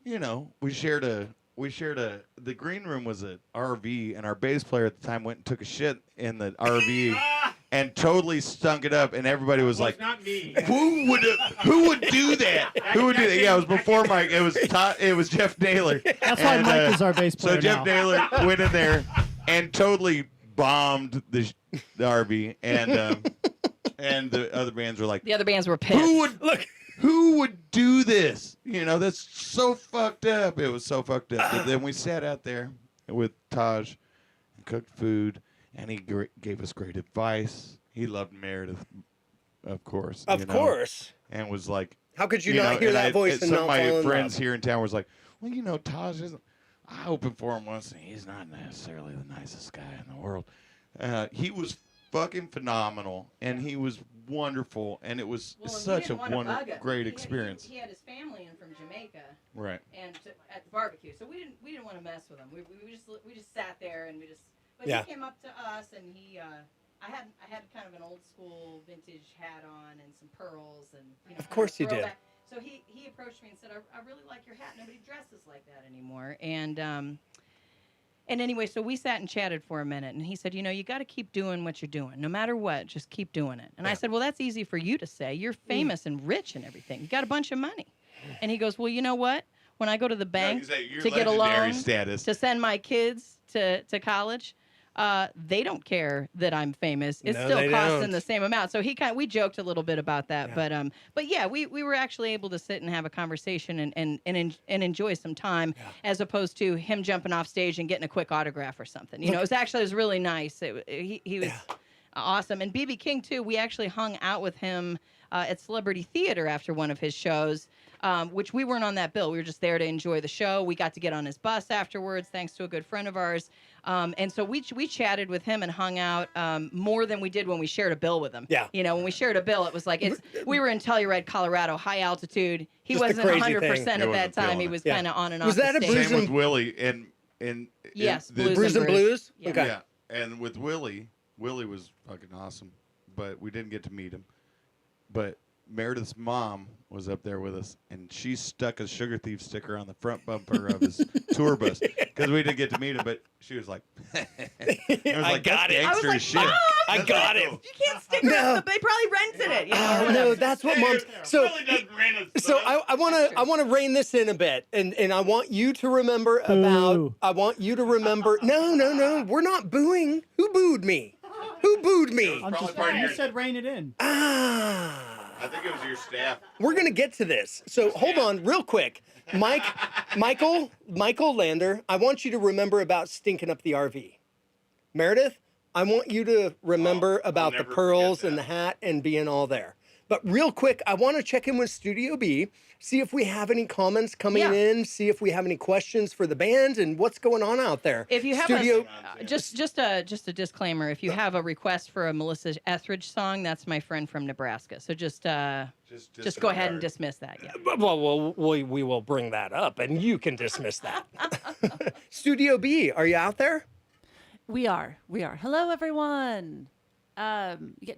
we shared the green room was an RV, and our bass player at the time went and took a shit in the RV and totally stunk it up, and everybody was like, not me. who would do that? Who would do that? Yeah, it was before Mike. It was Jeff Naylor. That's why Mike is our bass player So Jeff now. Naylor went in there and totally bombed the RV, and the other bands were like, The other bands were pissed. who would do this? That's so fucked up. It was so fucked up. But then we sat out there with Taj and cooked food, and he gave us great advice. He loved Meredith, of course. Of course. And was like, How could you not hear that voice and some not of my fall in friends love? here in town was like, well, Taj isn't. I opened for him once, and he's not necessarily the nicest guy in the world. He was fucking phenomenal, and he was wonderful, and it was such a great experience. He had his family in from Jamaica, Right. and at the barbecue, so we didn't want to mess with him. We just sat there and But Yeah. he came up to us, and I had kind of an old school vintage hat on and some pearls, and Of course you did. throwback. So he approached me and said, I really like your hat. Nobody dresses like that anymore. And anyway, so we sat and chatted for a minute, and he said, you got to keep doing what you're doing. No matter what, just keep doing it. And I said, well, that's easy for you to say. You're famous and rich and everything. You got a bunch of money. And he goes, well, you know what? When I go to the bank to get a loan status. to send my kids to college, they don't care that I'm famous. It's No, still they costing don't. the same amount. So we joked a little bit about that, but yeah, we were actually able to sit and have a conversation and enjoy some time, as opposed to him jumping off stage and getting a quick autograph or something. It was really nice. He was awesome. And BB King too. We actually hung out with him at Celebrity Theater after one of his shows. Which we weren't on that bill. We were just there to enjoy the show. We got to get on his bus afterwards, thanks to a good friend of ours. And so we chatted with him and hung out more than we did when we shared a bill with him. Yeah. When we shared a bill, it was like we were in Telluride, Colorado, high altitude. He Just a wasn't crazy 100% thing. at There that was a bill time. on He it. was Yeah. kind of on and Was off that the a stage. Bruce Same and- with Willie and Yes, Bruce and Blues? Yeah. Okay. Yeah, and with Willie, Willie was fucking awesome, but we didn't get to meet him. But Meredith's mom was up there with us, and she stuck a Sugar Thief sticker on the front bumper of his tour bus because we didn't get to meet him. But she was like, I got it. I was Gangster like, as shit. Mom! I got it. You can't stick it. No. They probably rented it. You know, or Oh, whatever. no, that's what moms. So, I want to rein this in a bit, and I want you to remember about. Boo. I want you to remember. No, we're not booing. Who booed me? Who booed me? I'm Probably just part of you your- said rein it in. Ah. I think it was your staff. We're gonna get to this. So hold on, real quick, Michael Lander. I want you to remember about stinking up the RV. Meredith, I want you to remember about the never pearls forget and the that. hat and being all there. But real quick, I want to check in with Studio B, see if we have any comments coming Yeah. in, see if we have any questions for the band and what's going on out there. If you have Studio, just a disclaimer, if you have a request for a Melissa Etheridge song, that's my friend from Nebraska. So just go ahead and dismiss that. Yeah. well, we will bring that up, and you can dismiss that. Studio B, are you out there? We are. Hello, everyone.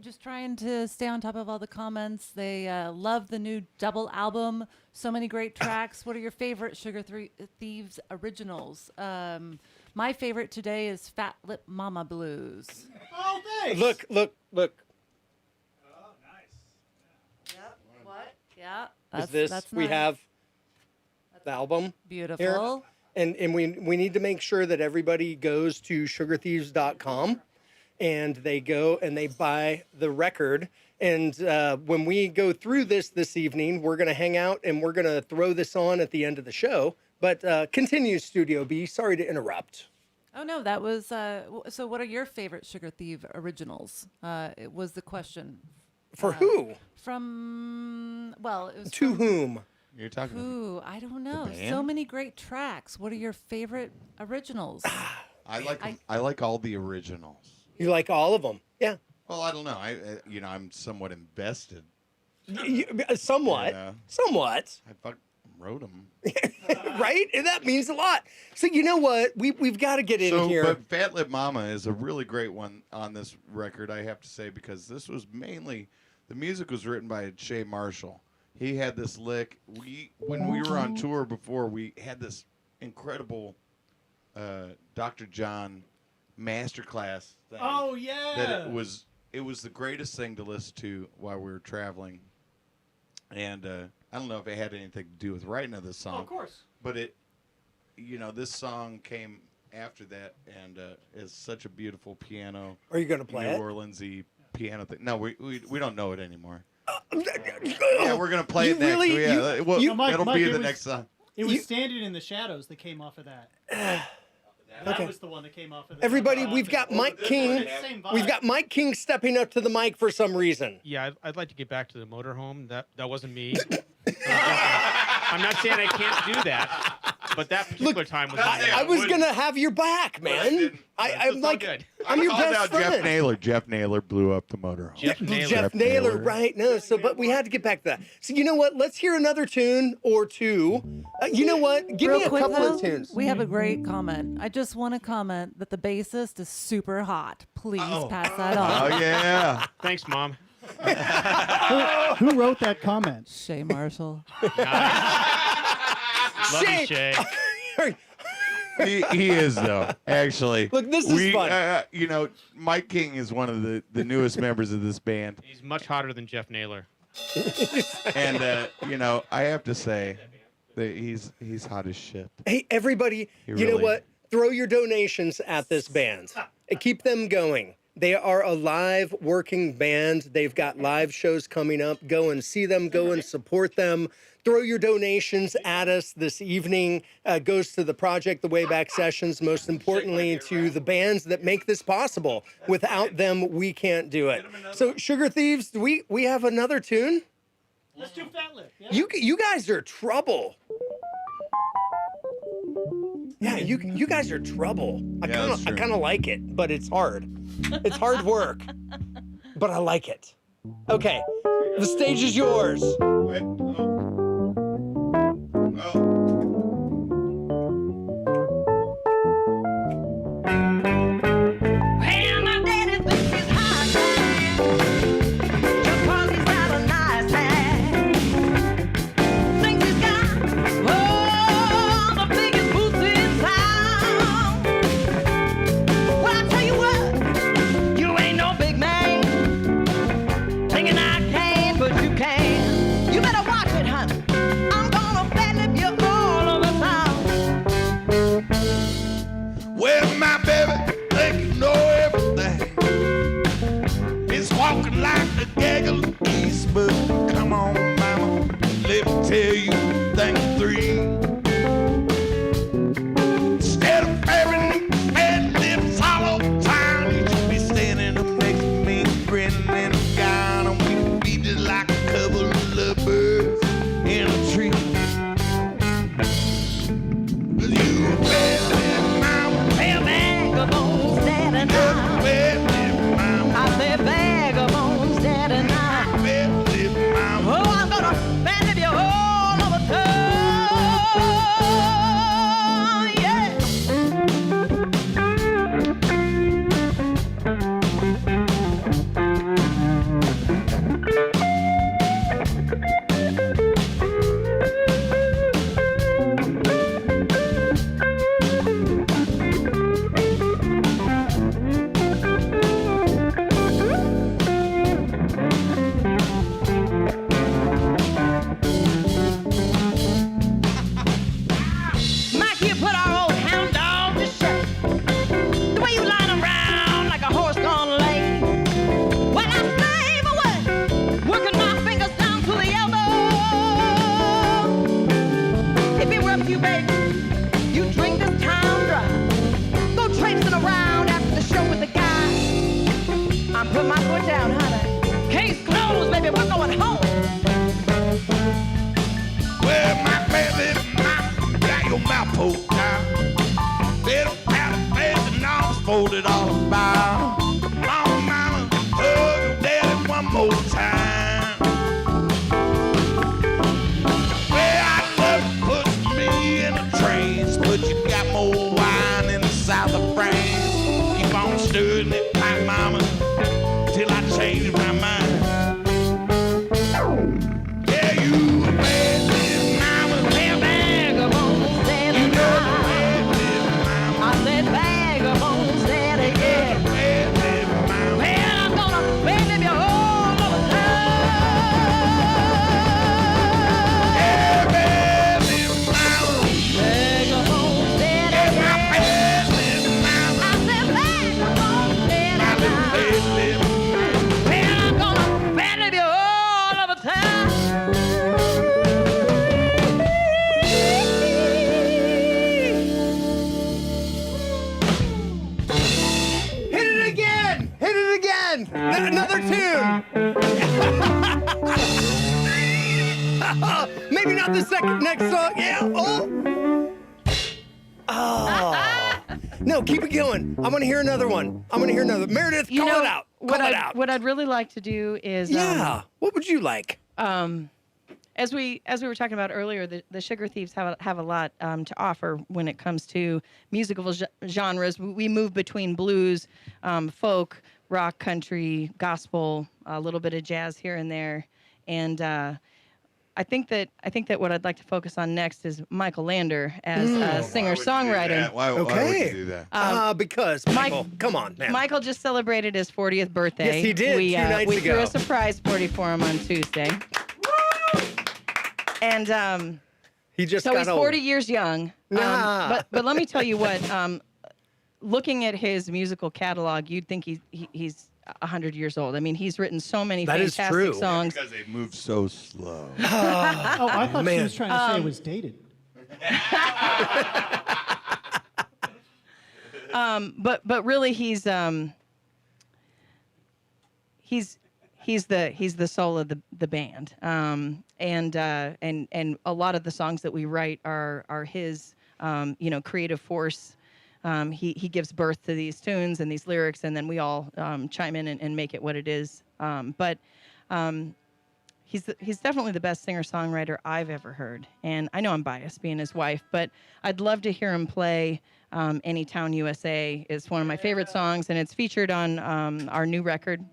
Just trying to stay on top of all the comments. They love the new double album. So many great tracks. What are your favorite Sugar Thieves originals? My favorite today is Fat Lip Mama Blues. Oh, thanks. Look. Yep. What? Yeah. Is this that's we nice. have the album Beautiful. and we need to make sure that everybody goes to sugarthieves.com and they go and they buy the record. And when we go through this evening, we're going to hang out and we're going to throw this on at the end of the show. But continue, Studio B. Sorry to interrupt. Oh no, that was so. What are your favorite Sugar Thief originals? It was the question. For who? From it was To from whom? You're talking. Who? I don't know. band? So many great tracks. What are your favorite originals? I like all the originals. You like all of them? Yeah. Well, I don't know. I'm somewhat invested. Somewhat. Yeah. Somewhat. I fucking wrote them. Right? And that means a lot. So you know what? We've got to get in here. But Fat Lip Mama is a really great one on this record, I have to say, because this was mainly the music was written by Shay Marshall. He had this lick. When we were on tour before, we had this incredible Dr. John masterclass thing. Oh yeah. That it was the greatest thing to listen to while we were traveling. And I don't know if it had anything to do with writing of this song. Oh, of course. But this song came after that, and is such a beautiful piano. Are you going to play New it? Orleans-y piano thing. No, we don't know it anymore. Yeah, Yeah, we're gonna play You it next. really- Yeah, you- well, you- No, Mike, it'll Mike, be it the was- next song. It was You- Standing in the Shadows that came off of that. That Okay. was the one that came off of that. Everybody, we've got Mike King. Same vibe. We've got Mike King stepping up to the mic for some reason. Yeah, I'd like to get back to the motorhome. That wasn't me. I'm not saying I can't do that, but that particular time was. I was gonna have your back, man. didn't. I'm all like, good. I'm your Called best out friend. Jeff Naylor. Jeff Naylor blew up the motorhome. Jeff Naylor. Jeff Naylor, right? No, so but we had to get back to that. So you know what? Let's hear another tune or two. You know what? Give Real me a quick, couple though, of tunes. We have a great comment. I just want to comment that the bassist is super hot. Please pass that on. Oh yeah. Thanks, Mom. Who wrote that comment? Shay Marshall. Love you, Shay. He is though. Actually, Look, this is fun. Mike King is one of the newest members of this band, He's much hotter than Jeff Naylor. and I have to say that he's hot as shit. Hey, everybody, you know really- what? Throw your donations at this band. Keep them going. They are a live working band. They've got live shows coming up. Go and see them. Go and support them. Throw your donations at us this evening. Goes to the project, the Wayback Sessions, most importantly to the bands that make this possible. Without them, we can't do it. So, Sugar Thieves, do we have another tune? Let's do Fat Lip. Yeah. You guys are trouble. Yeah, you guys are trouble. I Yeah, that's kind true. of like it, but it's hard. It's hard work, but I like it. Okay, the stage is yours. Wait, Well, my daddy thinks case closed, baby, we're going home. Well, my baby, got your mouth poked out. Little pat of face and arms folded all about. Mama, mama, hug your daddy one more time. Well, I love you, put me in a trance, but you got more wine in the south of France. Keep on stirring that pipe, mama, till I change my mind. Yeah, you a bad little mama, Well, vagabonds, daddy, you know the bad little mama, I said vagabonds, daddy, yeah. bad little mama. Well, I'm gonna beg you all over Yeah, bad little mama, vagabonds, daddy, yeah, my yeah. bad little mama, I said vagabonds, my little daddy, bad little mama. well, I'm gonna beg you all over town. Hit it again! Hit it again! Another tune! Maybe not the next song. Yeah. Oh. Oh. No, keep it going. I want to hear another one. I want to hear another. Meredith, call it out. Call it out. What I'd really like to do is Yeah. What would you like? as we were talking about earlier, the Sugar Thieves have a lot to offer when it comes to musical genres. We move between blues, folk, rock, country, gospel, a little bit of jazz here and there, and I think that what I'd like to focus on next is Michael Lander as a singer-songwriter. Why would Okay. you do that? Because Michael, come on, man. Michael just celebrated his 40th birthday. Yes, he did, We, 2 nights we ago. threw a surprise party for him on Tuesday. And He just so got he's old. 40 years young. Nah. But let me tell you what, looking at his musical catalog, you'd think he's 100 years old. I mean, he's written so many That is fantastic true. songs. Because they move so slow. Oh, I thought she man. was trying to say it was dated. But really, he's the soul of the band. And a lot of the songs that we write are his creative force. He gives birth to these tunes and these lyrics, and then we all chime in and make it what it is. But he's definitely the best singer-songwriter I've ever heard. And I know I'm biased being his wife, but I'd love to hear him play Anytown USA. It's one of my favorite songs, and it's featured on our new record.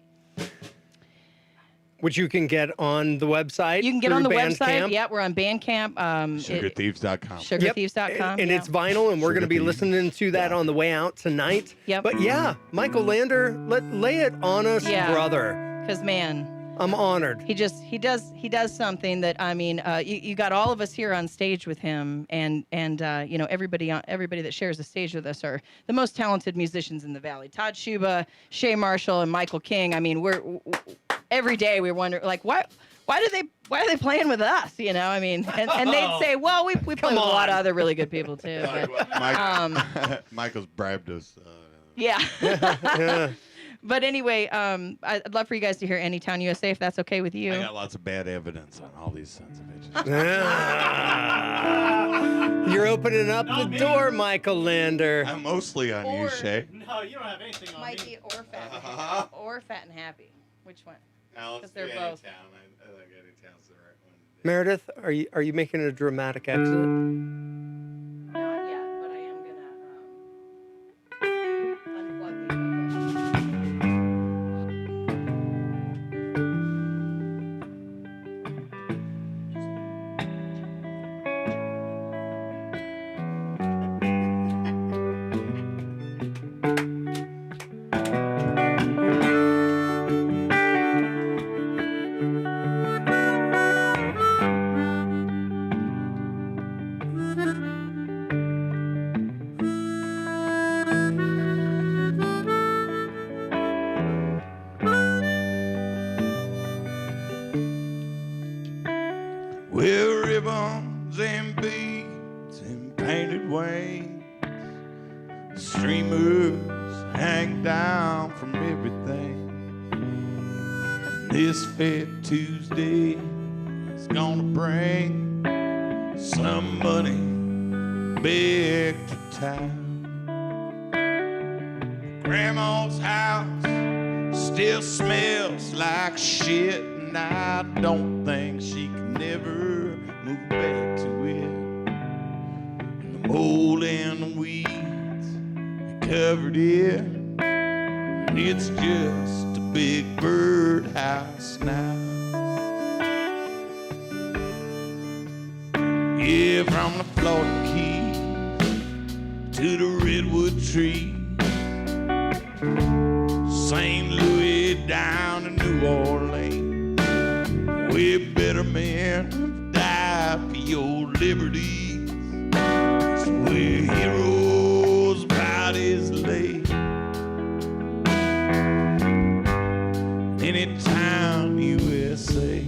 Which you can get on the website. You can get on the through website. Bandcamp. Yeah, we're on Bandcamp. SugarThieves.com. SugarThieves.com. And yeah. it's vinyl, and we're going to be Sugar Thieves. listening to that on the way out tonight. Yep. But yeah, Michael Lander, lay it on us, Yeah. brother. Because man, I'm honored. he does something that, I mean, you got all of us here on stage with him, and everybody that shares the stage with us are the most talented musicians in the Valley. Todd Schuba, Shay Marshall, and Michael King. I mean, every day we wonder, like, why are they playing with us? You know, I mean, and they'd say, well, we play with a lot of other really good people too. But, Michael's bribed us. yeah. Yeah. But anyway, I'd love for you guys to hear Anytown USA if that's okay with you. I got lots of bad evidence on all these sons of bitches. You're opening up the door, Michael Lander. I'm mostly on you, Shay. No, you don't have anything on Might me. be or fat, or fat and happy. Which one? Now, let's 'Cause they're do both. Anytown. I think Anytown's the right one. Meredith, are you making a dramatic exit? Not yet, but I am gonna unplug these real quick. With ribbons and beads and painted wings, streamers hang down from everything. And This Fat Tuesday is gonna bring some money back to town. Grandma's house still smells like shit, and I don't think she can never move back to it. And the mold and the weeds covered it, and it's just a big birdhouse now. Yeah, from the Florida Keys to the redwood tree, St. Louis down to New Orleans, way better men die for your liberties. It's where heroes' bodies lay. Any town, USA.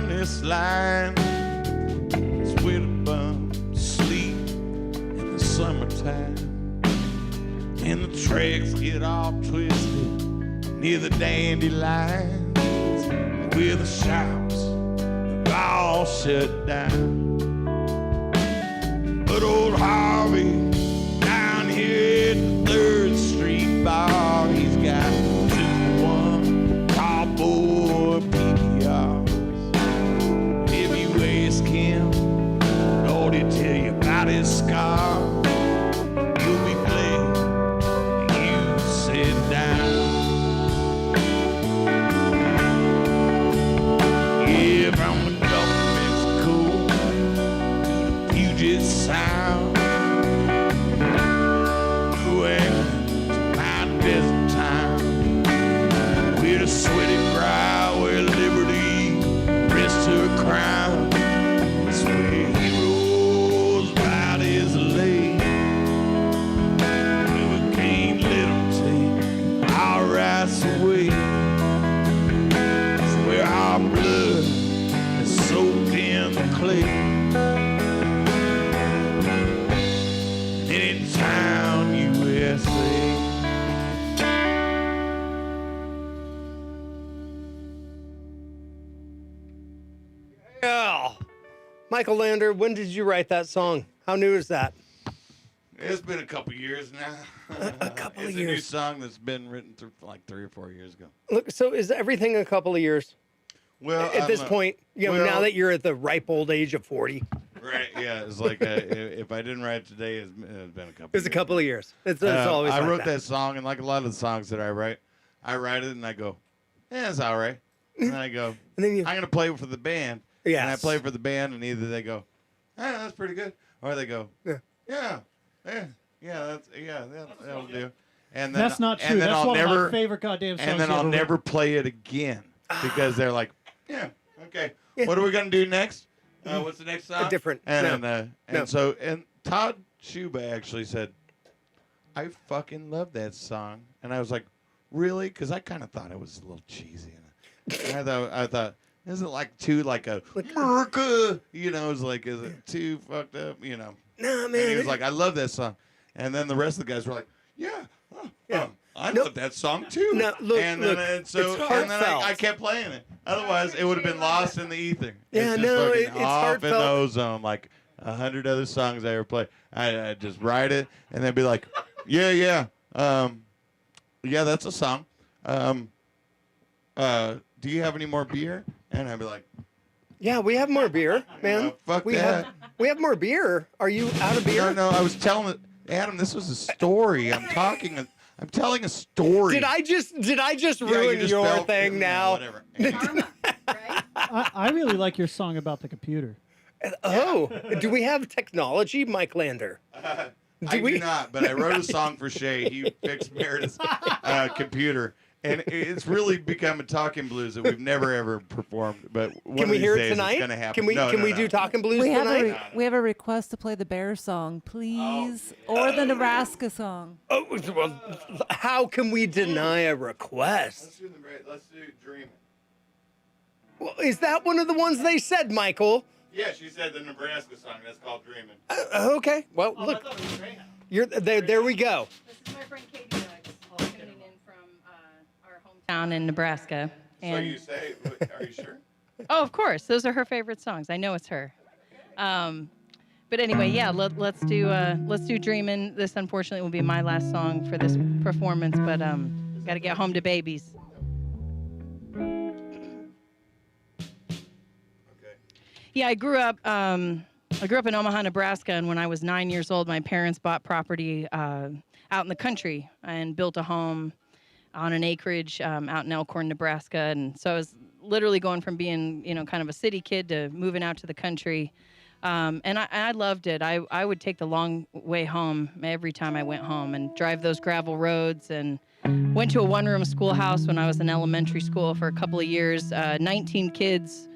This line is with a bum sleep in the summertime, and the tracks get all twisted near the dandelions, where the shops have all shut down. But old Harvey down here at the 3rd Street bar, he's got 2-1 cardboard PPRs. If you ask him, Lord, he'll tell you about his scar. You'll be glad you sit down. Yeah, from the Gulf of Mexico to the Puget Sound, where to my desert town, where the sweaty brow, where liberty rests her crown. It's where heroes' bodies lay. We can't let them take our rights away. It's where our blood is soaked in the clay. Any town, USA. Yeah. Michael Lander, when did you write that song? How new is that? It's been a couple years now. A couple of It's a new years. song that's been written through like 3 or 4 years ago. Look, so is everything a couple of years Well, at this I'm, point? You know, well- now that you're at the ripe old age of 40, Right, yeah. It's like if I didn't write it today, it's been a couple. it's a years. couple of years. It's always I like wrote that song, and like a lot of the songs that I write it and I go, yeah, it's all right. And then I go, And then you, I'm gonna play for the band. And I yes. play for the band, and either they go, that's pretty good, or they go, Yeah. that'll do. And then, That's not true. And then That's I'll one of never, my favorite goddamn songs. and then you I'll ever never wrote. play it again because they're like, yeah, okay. What are we gonna do next? What's the next song? different. And No. then, and Todd Schuba actually said, I fucking love that song, and I was like, really? Because I kind of thought it was a little cheesy. And I thought, isn't it like too like a America? You know, it's like, is it too fucked up? You know. Nah, And man. he was like, I love that song. And then the rest of the guys were like, yeah. I Nope. love that song too. No, look, and then, look, and so, it's and then heartfelt. I kept playing it. Otherwise, it would have been lost in the ether. Yeah, it's just no, fucking it's off in the heartfelt. ozone, like 100 other songs I ever play. I just write it and then be like, yeah, that's a song. Do you have any more beer? And I'd be like, Yeah, we have more beer, man. Fuck we that. have more beer. Are you out of beer? No, I was telling Adam, this was a story. I'm telling a story. Did I just ruin just your felt- thing now? Whatever. Karma, right? I really like your song about the computer. Oh, do we have technology, Mike Lander? I do not, but I wrote a song for Shay. He fixed Meredith's computer. And it's really become a talking blues that we've never ever performed. But one Can of we these hear days it tonight? It's gonna happen. Can we do Talking Blues tonight? We have a request to play the Bear song, please, or the Nebraska song. Oh, well, how can we deny a request? Let's do Dreaming. Well, is that one of the ones they said, Michael? Yeah, she said the Nebraska song. That's called Dreaming. Okay. Well, look, you're there. There we go. This is my friend Katie tuning in from our hometown in Nebraska. So you say, are you sure? Oh, of course. Those are her favorite songs. I know it's her. But anyway, yeah, let's do Dreamin'. This unfortunately will be my last song for this performance, but got to get home to babies. Yeah, I grew up in Omaha, Nebraska, and when I was 9 years old, my parents bought property out in the country and built a home on an acreage out in Elkhorn, Nebraska. And so I was literally going from being, kind of a city kid to moving out to the country. And I loved it. I would take the long way home every time I went home and drive those gravel roads, and went to a one-room schoolhouse when I was in elementary school for a couple of years. 19 kids,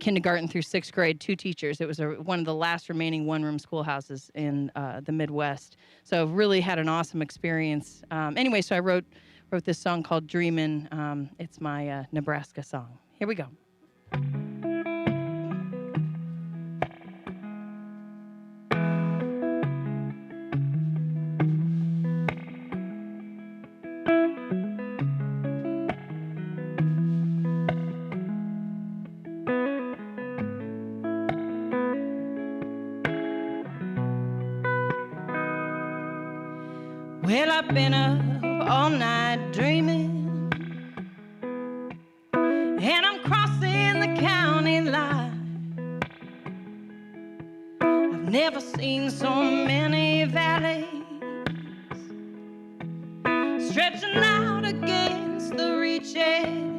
kindergarten through 6th grade, 2 teachers. It was one of the last remaining one-room schoolhouses in the Midwest. So really had an awesome experience. Anyway, so I wrote this song called Dreamin'. It's my Nebraska song. Here we go. Well, I've been up all night dreaming, and I'm crossing the county line. I've never seen so many valleys stretching out against the reaches